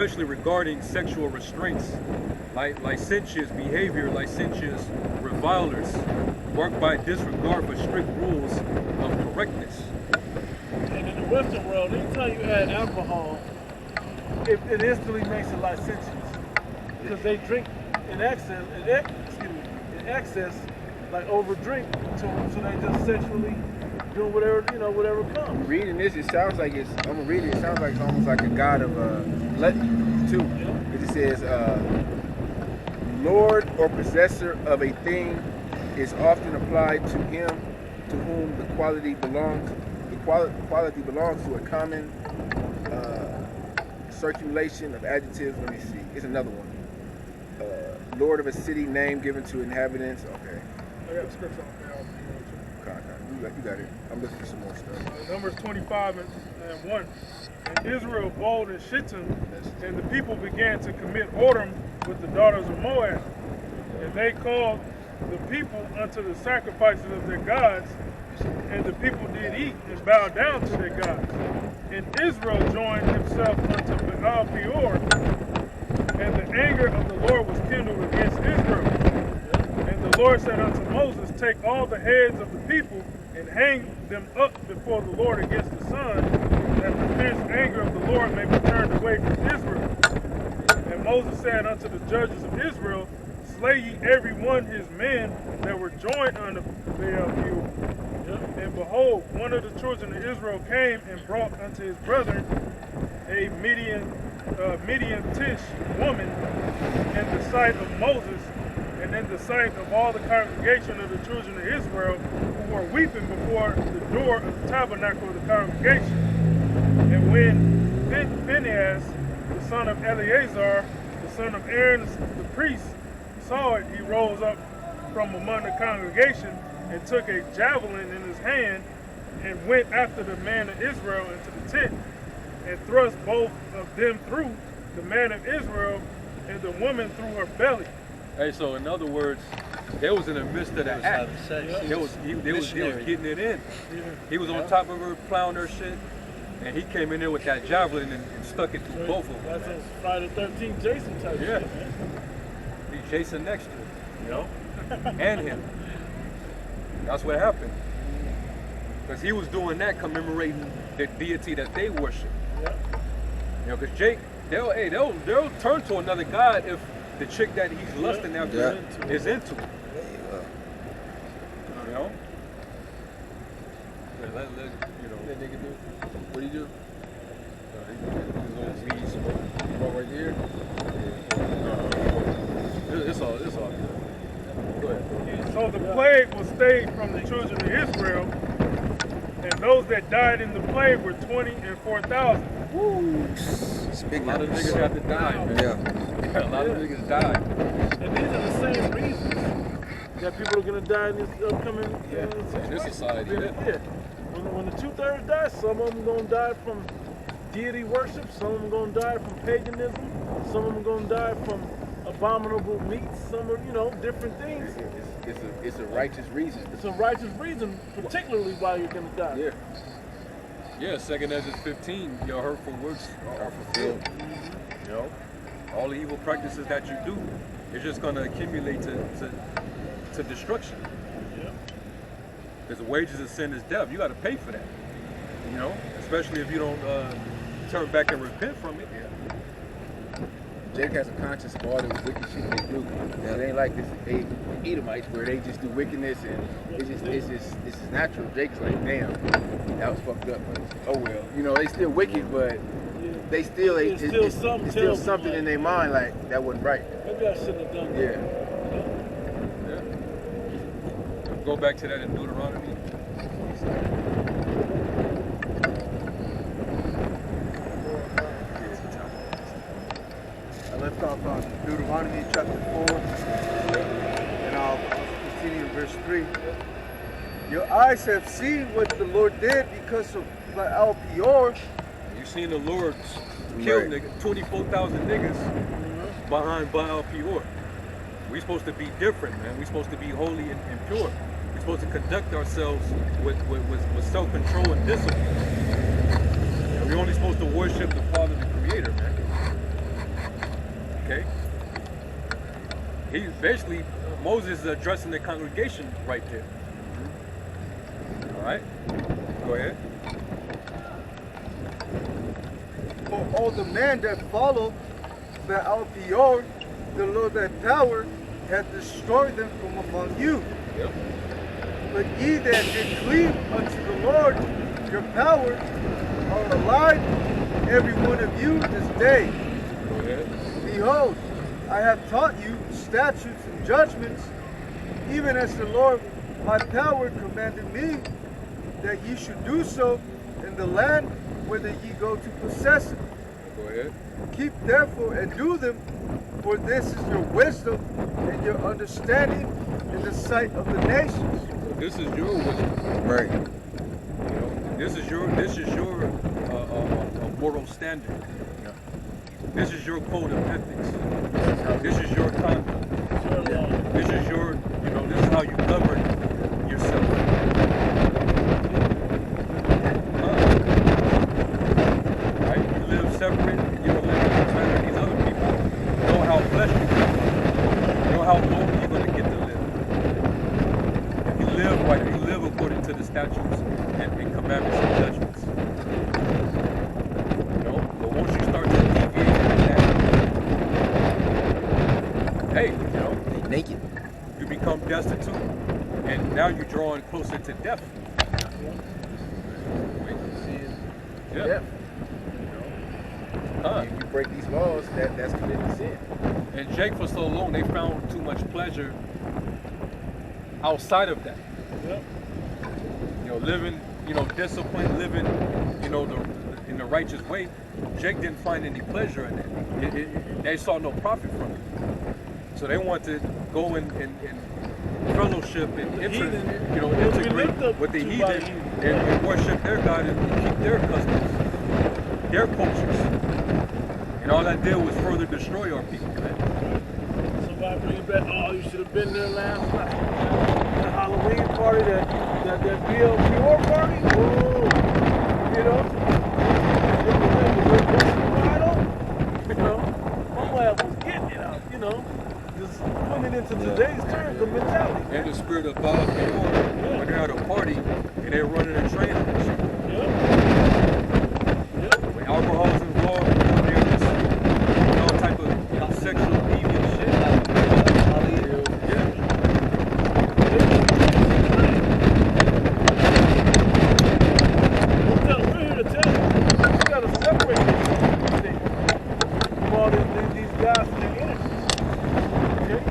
especially regarding sexual restraints, licentious behavior, licentious revilers, work by disregard for strict rules of correctness. And in the Western world, anytime you add alcohol, it instantly makes it licentious. Because they drink in excess, like over drink, so they just sexually doing whatever, whatever comes. Reading this, it sounds like I'm gonna read it. It sounds like it's almost like a god of gluttony too. Yeah. It says, Lord or possessor of a thing is often applied to him to whom the quality belongs. The quality belongs to a common circulation of adjectives. Let me see. It's another one. Lord of a city, name given to inhabitants. Okay. I got a scripture on there. Okay. You got it. I'm looking for some more stuff. Numbers 25 and 1. And Israel abode in Shittim, and the people began to commit whoredom with the daughters of Moab. And they called the people unto the sacrifices of their gods, and the people did eat and bow down to their gods. And Israel joined himself unto Baal Peor, and the anger of the Lord was kindled against Israel. And the Lord said unto Moses, take all the heads of the people and hang them up before the Lord against the sun, that the fierce anger of the Lord may be turned away from Israel. And Moses said unto the judges of Israel, slay ye every one his men that were joined unto Baal Peor. And behold, one of the children of Israel came and brought unto his brethren a Midianitish woman in the sight of Moses, and in the sight of all the congregation of the children of Israel, who were weeping before the door of the tabernacle of the congregation. And when Phinehas, the son of Eleazar, the son of Aaron the priest, saw it, he rose up from among the congregation and took a javelin in his hand and went after the man of Israel into the tent and thrust both of them through, the man of Israel and the woman through her belly. Hey, so in other words, they was in the midst of the act. They was getting it in. He was on top of her, plowing her shit, and he came in there with that javelin and stuck it through both of them. That's a Friday the 13th Jason type shit, man. He's Jason next to him, and him. That's what happened. Because he was doing that, commemorating the deity that they worship. Because Jake, they'll turn to another god if the chick that he's lusting after is into it. Let nigga do. What do you do? Right here. It's all good. Go ahead. So the plague was stayed from the children of Israel, and those that died in the plague were 20 and 4,000. Woo! A lot of niggas have to die, man. Yeah, a lot of niggas died. And these are the same reasons that people are going to die in this upcoming in this society. When the 2/3 die, some of them going to die from deity worship, some of them going to die from paganism, some of them going to die from abominable meats, some are, different things. It's a righteous reason. It's a righteous reason, particularly why you're going to die. Yeah, 2 Ezra 15, your hurtful works are fulfilled. All the evil practices that you do is just going to accumulate to destruction. Because the wages of sin is death. You got to pay for that. Especially if you don't turn back and repent from it. Jake has a conscience of all the wicked shit they do. It ain't like this Edomites where they just do wickedness and it's just natural. Jake's like, damn, that was fucked up. But oh well, they still wicked, but they still it's still something in their mind like that wasn't right. Maybe I shouldn't have done that. Go back to that in Deuteronomy. I left off on Deuteronomy chapter 4, and I'll continue in verse 3. Your eyes have seen what the Lord did because of Baal Peor. You seen the Lord kill 24,000 niggas behind Baal Peor. We're supposed to be different, man. We're supposed to be holy and pure. We're supposed to conduct ourselves with self-control and discipline. We're only supposed to worship the Father, the Creator, man. Okay. He basically, Moses is addressing the congregation right there. All right. Go ahead. For all the men that follow Baal Peor, the Lord thy power, hath destroyed them from among you. Yep. But ye that did cleave unto the Lord your power are alive, every one of you this day. Go ahead. Behold, I have taught you statutes and judgments, even as the Lord my power commanded me, that ye should do so in the land whither ye go to possess it. Go ahead. Keep therefore and do them, for this is your wisdom and your understanding in the sight of the nations. So this is your wisdom. Right. You know, this is your moral standard. Yeah. This is your code of ethics. This is your conduct. This is your, you know, this is how you govern yourself. Right? You live separate. You don't live in the manner of these other people. Know how flesh you live. Know how long you're going to get to live. If you live right, if you live according to the statutes and commandments and judgments. You know, but once you start to deviate from that, hey, you know, Naked. you become destitute, and now you're drawing closer to death. Yeah. Yeah. Huh. You break these laws, that's committing sin. And Jake, for so long, they found too much pleasure outside of that. Yep. You know, living, you know, disciplined, living, you know, in the righteous way. Jake didn't find any pleasure in it. They saw no profit from it. So they want to go and fellowship and integrate with the heathen and worship their God and keep their customs, their cultures. And all that did was further destroy our people, man. Somebody bring it back. Oh, you should have been there last night. The Halloween party, that Bill Pure party. Woo! You know? You know? My lab was getting it out, you know? Just putting it into today's terms, the mentality. And the spirit of Baal Peor, when they're at a party and they're running a train on the shit. Yep. When alcohol's involved, they're just all type of sexual deviant shit. Yeah. We're here to tell you, you gotta separate this thing from all these guys and their energies. Okay?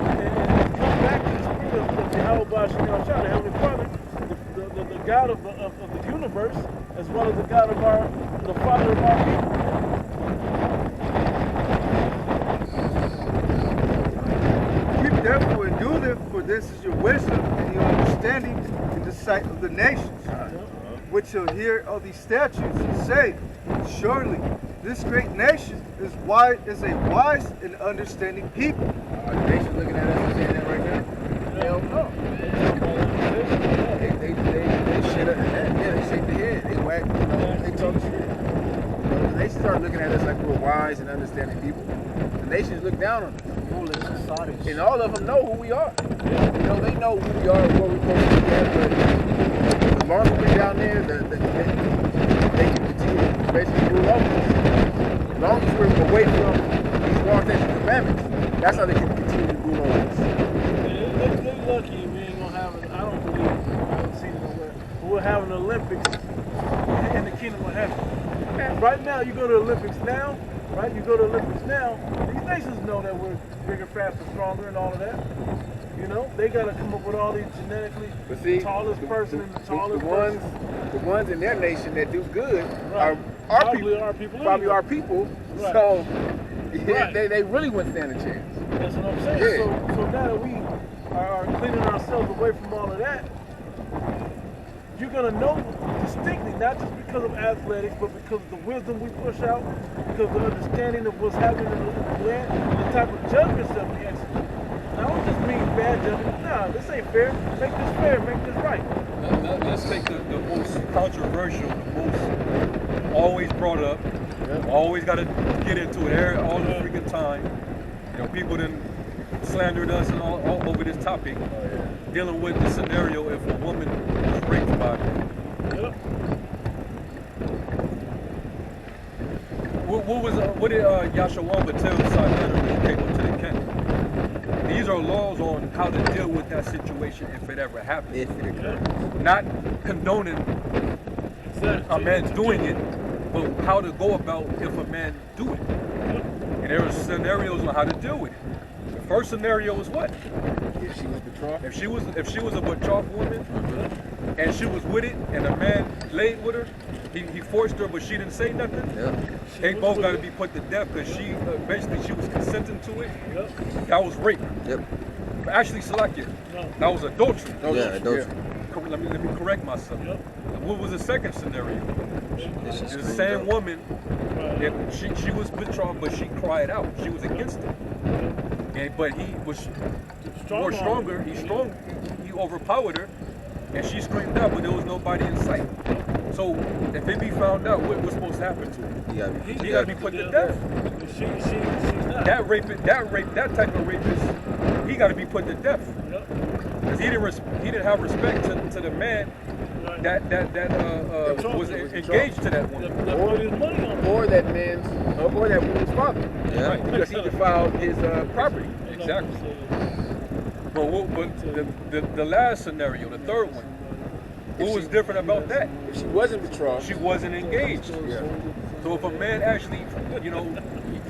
And come back to the spirit of Yahweh Shem Shah, the Heavenly Father, the God of the universe, as well as the God of the Father of our people. Keep therefore and do them, for this is your wisdom and your understanding in the sight of the nations, which shall hear of these statutes and say, surely this great nation is a wise and understanding people. Are the nations looking at us and saying that right now? Hell no. They shit up. Yeah, they shake their head. They whack. You know, they talk shit. You know, the nations aren't looking at us like we're wise and understanding people. The nations look down on us. And all of them know who we are. You know, they know who we are and what we're supposed to be at, but as long as we're down there, they can continue to basically rule over us. As long as we're away from these laws and commandments, that's how they can continue to rule over us. They're lucky we ain't gonna have it. I don't believe, I haven't seen it nowhere, but we'll have an Olympics in the kingdom of heaven. And right now, you go to the Olympics now, right? You go to the Olympics now, these nations know that we're bigger, faster, stronger, and all of that. You know, they got to come up with all these genetically tallest person and the tallest person. The ones in their nation that do good Right. are Probably people. our people Probably anyway. our people. Right. So yeah, Right. they really wouldn't stand a chance. That's what I'm saying. Yeah. So now that we are cleaning ourselves away from all of that, you're gonna know distinctly, not just because of athletics, but because of the wisdom we push out, because of the understanding of what's happening in the land, and the type of judgments that we execute. I don't just mean bad judgment. Nah, this ain't fair. Make this fair. Make this right. let's take the most controversial, the most always brought up, always got to get into it all the freaking time. You know, people done slandered us and all over this topic, dealing with the scenario if a woman was raped by a man. What did Yashawamba tell Sinetta when he came up to the camp? These are laws on how to deal with that situation if it ever happens. If it occurs. Not condoning a man doing it, but how to go about if a man do it. And there are scenarios on how to deal with it. The first scenario is what? If she was betrothed. If she was a betrothed woman and she was with it and a man laid with her, he forced her but she didn't say nothing. They both got to be put to death because she basically she was consenting to it. That was rape. Actually, Salakia, that was adultery. Adultery. Let me correct myself. What was the second scenario? The same woman, she was betrothed, but she cried out. She was against it. But he was more stronger. He overpowered her, and she screamed out, but there was nobody in sight. So if it be found out, what was supposed to happen to him? He got to be put to death. She's not. That type of rapist, he got to be put to death. Because he didn't have respect to the man that was engaged to that woman. Or that woman's father. Right. Because he defiled his property. Exactly. But the last scenario, the third one, what was different about that? If she wasn't betrothed, she wasn't engaged. So if a man actually, he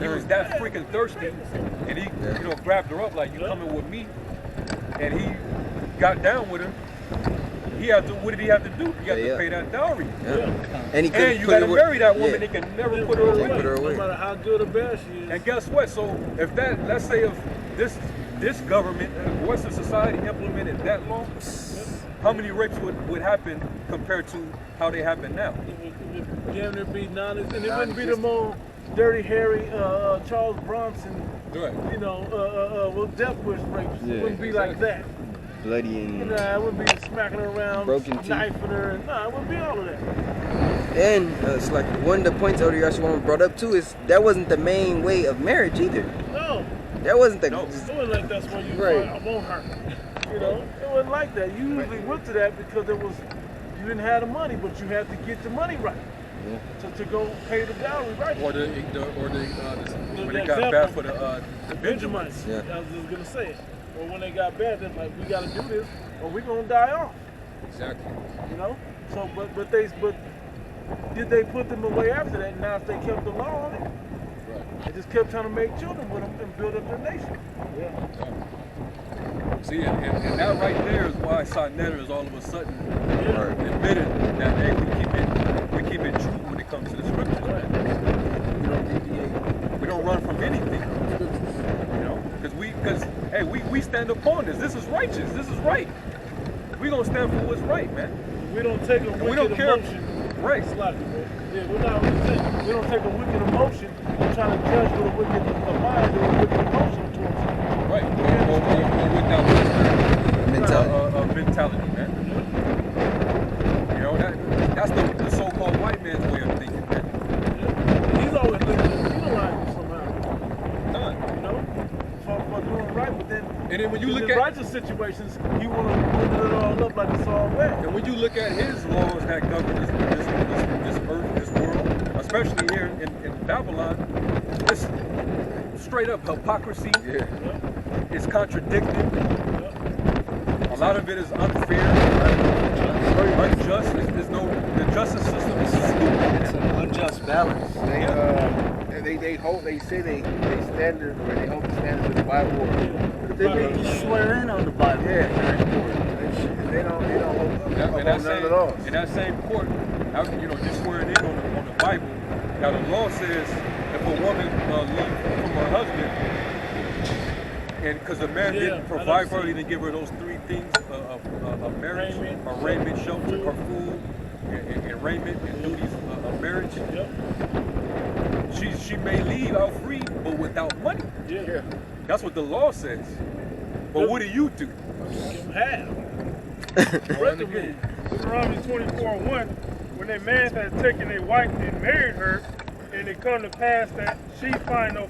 was that freaking thirsty, and he, grabbed her up like, you coming with me, and he got down with her, what did he have to do? He had to pay that dowry. And you got to marry that woman. They can never put her away. No matter how good or bad she is. And guess what? So if let's say if this government, Western society implemented that law, how many rapes would happen compared to how they happen now? It would damn near be and it wouldn't be the more dirty, hairy Charles Bronson, death wish rapes. It wouldn't be like that. Bloody and it wouldn't be smacking her around, broken teeth, knifing her. It wouldn't be all of that. And it's like one of the points Elder Yashawamba brought up too is that wasn't the main way of marriage either. No. That wasn't the. It wasn't like that's why you I want her. It wasn't like that. You usually went to that because you didn't have the money, but you had to get the money right. To go pay the dowry right. Or when they got bad for the Benjamins. I was just gonna say it. Or when they got bad, they're like, we gotta do this, or we're gonna die off. Exactly. So but did they put them away after that? Now if they kept the law on it, they just kept trying to make children with them and build up their nation. See, and that right there is why Sinetta is all of a sudden admitted that hey, we keep it true when it comes to the scriptures, man. We don't run from anything. Because we stand upon this. This is righteous. This is right. We gonna stand for what's right, man. We don't take a wicked emotion. Right. We don't take a wicked emotion and try to judge with a wicked mind or a wicked emotion towards it. Right. Or with that mentality, man. That's the so-called white man's way of thinking, man. He's always thinking that you don't like him somehow. None. For doing right, but then when you look at righteous situations, you want to put it all up like it's all bad. And when you look at his laws that govern this earth, this world, especially here in Babylon, it's straight up hypocrisy. It's contradicted. A lot of it is unfair, unjust. The justice system is stupid. It's an unjust balance. They say they hold the standards of the Bible. They make you swear in on the Bible. They don't hold none at all. In that same court, just swearing in on the Bible. Now the law says if a woman leaves from her husband, and because the man didn't provide for her, he didn't give her those three things of marriage, raiment, shelter, her food, and raiment, and duties of marriage. She may leave out free, but without money. That's what the law says. But what do you do? Give them half. Read the rule. Deuteronomy 24:1. When a man has taken a wife and married her, and it come to pass that she find no